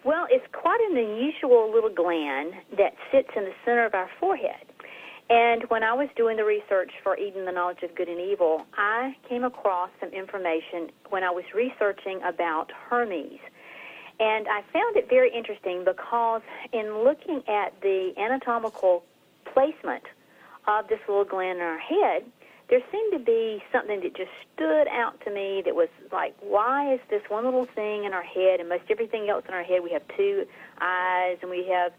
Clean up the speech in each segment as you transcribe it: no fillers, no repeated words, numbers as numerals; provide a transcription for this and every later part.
Well, it's quite an unusual little gland that sits in the center of our forehead. And when I was doing the research for Eden, the Knowledge of Good and Evil, I came across some information when I was researching about Hermes. And I found it very interesting because in looking at the anatomical placement of this little gland in our head, there seemed to be something that just stood out to me that was like, why is this one little thing in our head, and most everything else in our head, we have two eyes, and we have,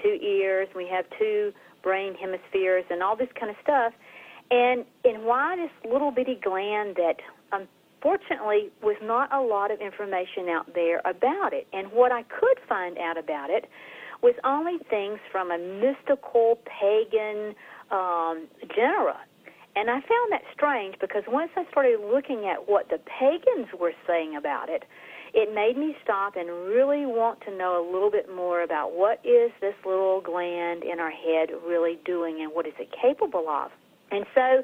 two ears, and we have two brain hemispheres, and all this kind of stuff, and why this little bitty gland that unfortunately was not a lot of information out there about it. And what I could find out about it was only things from a mystical, pagan genre. And I found that strange because once I started looking at what the pagans were saying about it, it made me stop and really want to know a little bit more about what is this little gland in our head really doing and what is it capable of. And so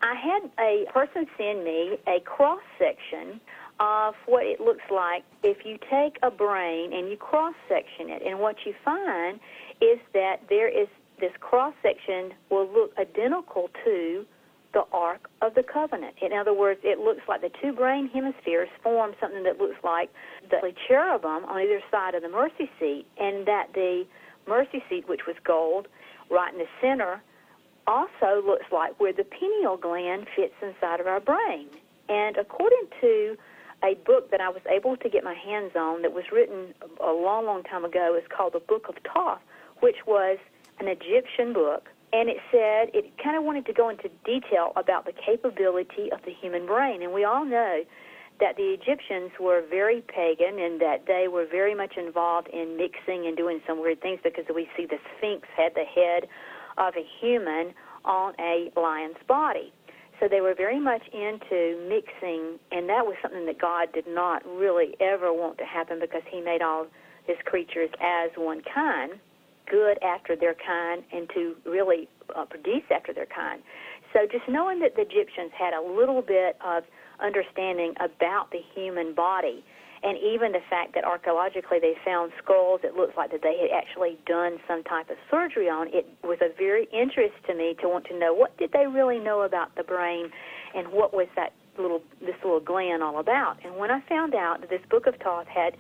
I had a person send me a cross-section of what it looks like if you take a brain and you cross-section it. And what you find is that there is this cross-section will look identical to the Ark of the Covenant. In other words, it looks like the two brain hemispheres form something that looks like the cherubim on either side of the mercy seat, and that the mercy seat, which was gold, right in the center, also looks like where the pineal gland fits inside of our brain. And according to a book that I was able to get my hands on that was written a long, long time ago, it's called the Book of Thoth, which was an Egyptian book. And it said, it kind of wanted to go into detail about the capability of the human brain. And we all know that the Egyptians were very pagan and that they were very much involved in mixing and doing some weird things, because we see the Sphinx had the head of a human on a lion's body. So they were very much into mixing, and that was something that God did not really ever want to happen, because he made all his creatures as one kind, good after their kind, and to really produce after their kind. So just knowing that the Egyptians had a little bit of understanding about the human body, and even the fact that archaeologically they found skulls that looked like that they had actually done some type of surgery on, it was a very interest to me to want to know what did they really know about the brain, and what was this little gland all about. And when I found out that this Book of Thoth had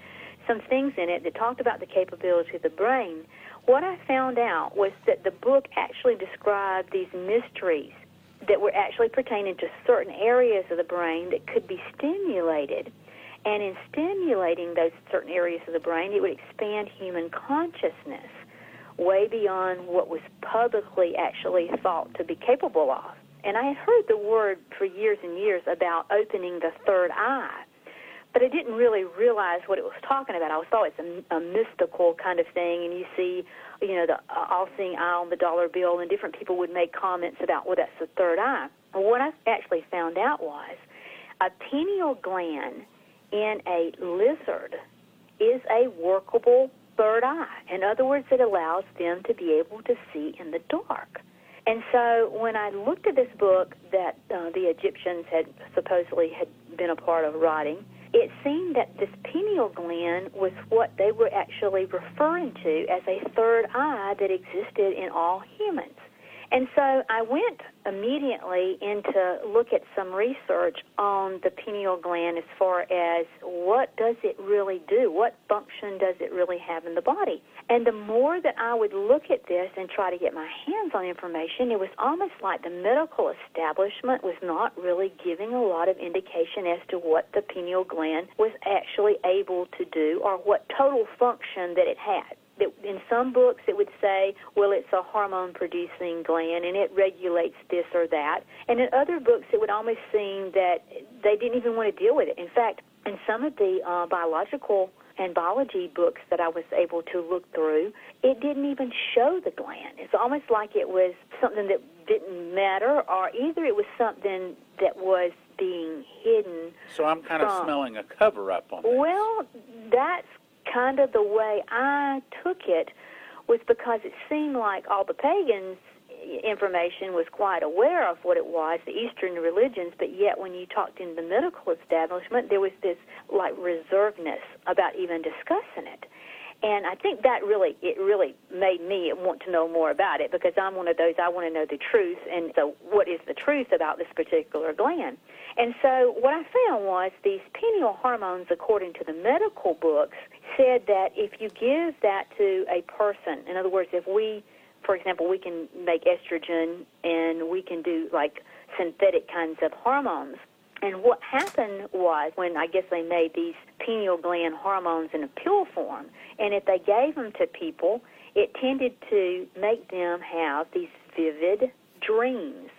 some things in it that talked about the capability of the brain, what I found out was that the book actually described these mysteries that were actually pertaining to certain areas of the brain that could be stimulated. And in stimulating those certain areas of the brain, it would expand human consciousness way beyond what was publicly actually thought to be capable of. And I had heard the word for years and years about opening the third eye, but I didn't really realize what it was talking about. I thought it's a mystical kind of thing, and you see, the all-seeing eye on the dollar bill, and different people would make comments about, well, that's the third eye. Well, what I actually found out was a pineal gland in a lizard is a workable third eye. In other words, it allows them to be able to see in the dark. And so when I looked at this book that the Egyptians had supposedly been a part of writing, it seemed that this pineal gland was what they were actually referring to as a third eye that existed in all humans. And so I went immediately into look at some research on the pineal gland as far as what does it really do, what function does it really have in the body. And the more that I would look at this and try to get my hands on information, it was almost like the medical establishment was not really giving a lot of indication as to what the pineal gland was actually able to do or what total function that it had. In some books, it would say, well, it's a hormone-producing gland, and it regulates this or that. And in other books, it would almost seem that they didn't even want to deal with it. In fact, in some of the biological and biology books that I was able to look through, it didn't even show the gland. It's almost like it was something that didn't matter, or either it was something that was being hidden. So I'm kind of smelling a cover-up on this. Well, that's kind of the way I took it, was because it seemed like all the pagans information was quite aware of what it was, the Eastern religions, but yet when you talked in the medical establishment, there was this like reservedness about even discussing it. And I think that really made me want to know more about it, because I'm one of those, I want to know the truth, and so what is the truth about this particular gland? And so what I found was these pineal hormones, according to the medical books, said that if you give that to a person, in other words, if we, for example, we can make estrogen and we can do like synthetic kinds of hormones. And what happened was when I guess they made these pineal gland hormones in a pill form, and if they gave them to people, it tended to make them have these vivid dreams,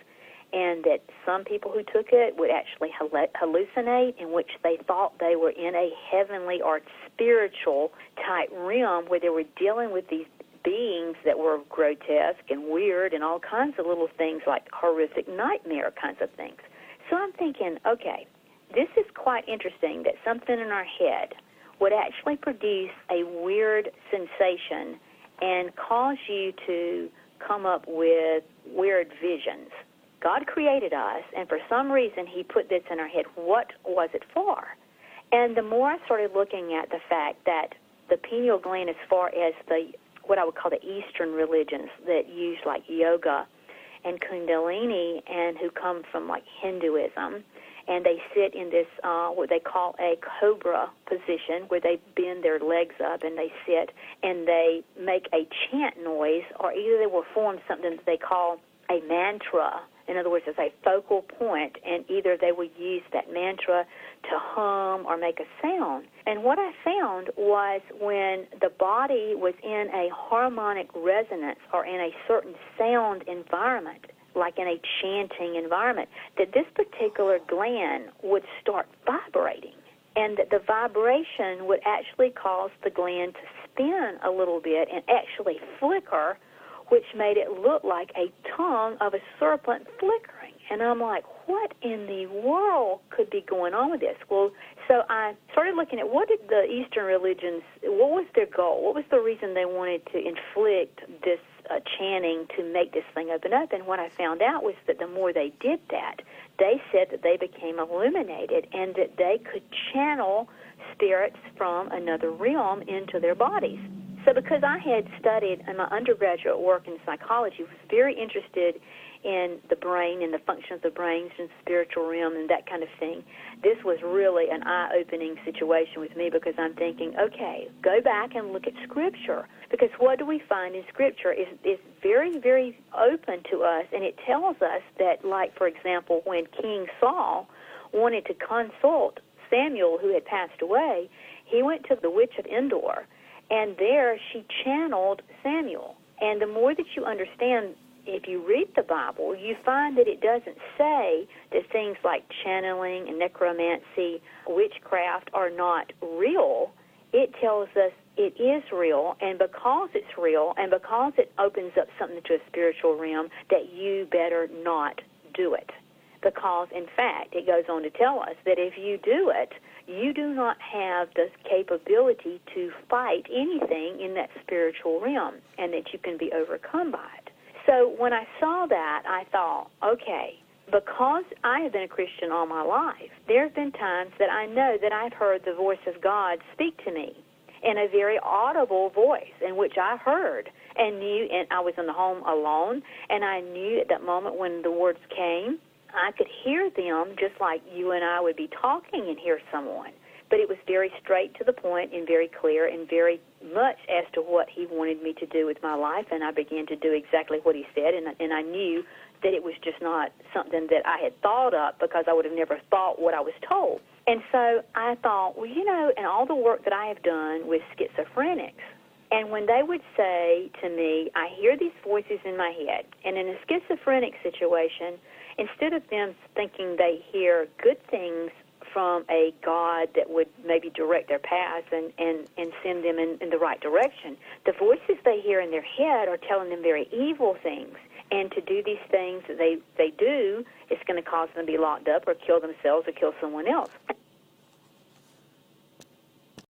and that some people who took it would actually hallucinate, in which they thought they were in a heavenly or spiritual type realm where they were dealing with these beings that were grotesque and weird and all kinds of little things like horrific nightmare kinds of things. So I'm thinking, okay, this is quite interesting that something in our head would actually produce a weird sensation and cause you to come up with weird visions. God created us, and for some reason he put this in our head. What was it for? And the more I started looking at the fact that the pineal gland, as far as what I would call the Eastern religions that use like yoga and Kundalini, and who come from like Hinduism, and they sit in this what they call a cobra position, where they bend their legs up and they sit and they make a chant noise, or either they will form something that they call a mantra. In other words, it's a focal point, and either they will use that mantra to hum or make a sound. And what I found was when the body was in a harmonic resonance or in a certain sound environment, like in a chanting environment, that this particular gland would start vibrating, and that the vibration would actually cause the gland to spin a little bit and actually flicker, which made it look like a tongue of a serpent flickering. And I'm like, what in the world could be going on with this? Well, so I started looking at what did the Eastern religions, what was their goal? What was the reason they wanted to inflict this chanting to make this thing open up? And what I found out was that the more they did that, they said that they became illuminated and that they could channel spirits from another realm into their bodies. So because I had studied in my undergraduate work in psychology, was very interested in the brain and the function of the brain and the spiritual realm and that kind of thing, this was really an eye-opening situation with me, because I'm thinking, okay, go back and look at Scripture, because what do we find in Scripture is very, very open to us, and it tells us that, like, for example, when King Saul wanted to consult Samuel, who had passed away, he went to the witch of Endor, and there she channeled Samuel. And the more that you understand, if you read the Bible, you find that it doesn't say that things like channeling and necromancy, witchcraft are not real. It tells us it is real, and because it's real, and because it opens up something to a spiritual realm, that you better not do it. Because, in fact, it goes on to tell us that if you do it, you do not have the capability to fight anything in that spiritual realm, and that you can be overcome by it. So when I saw that, I thought, okay, because I have been a Christian all my life, there have been times that I know that I've heard the voice of God speak to me in a very audible voice, in which I heard and knew, and I was in the home alone, and I knew at that moment when the words came, I could hear them just like you and I would be talking and hear someone. But it was very straight to the point and very clear and very much as to what he wanted me to do with my life, and I began to do exactly what he said, and I knew that it was just not something that I had thought up, because I would have never thought what I was told. And so I thought, well, you know, in all the work that I have done with schizophrenics, and when they would say to me, I hear these voices in my head, and in a schizophrenic situation, instead of them thinking they hear good things from a God that would maybe direct their paths and send them in the right direction, the voices they hear in their head are telling them very evil things. And to do these things that they do, it's going to cause them to be locked up or kill themselves or kill someone else.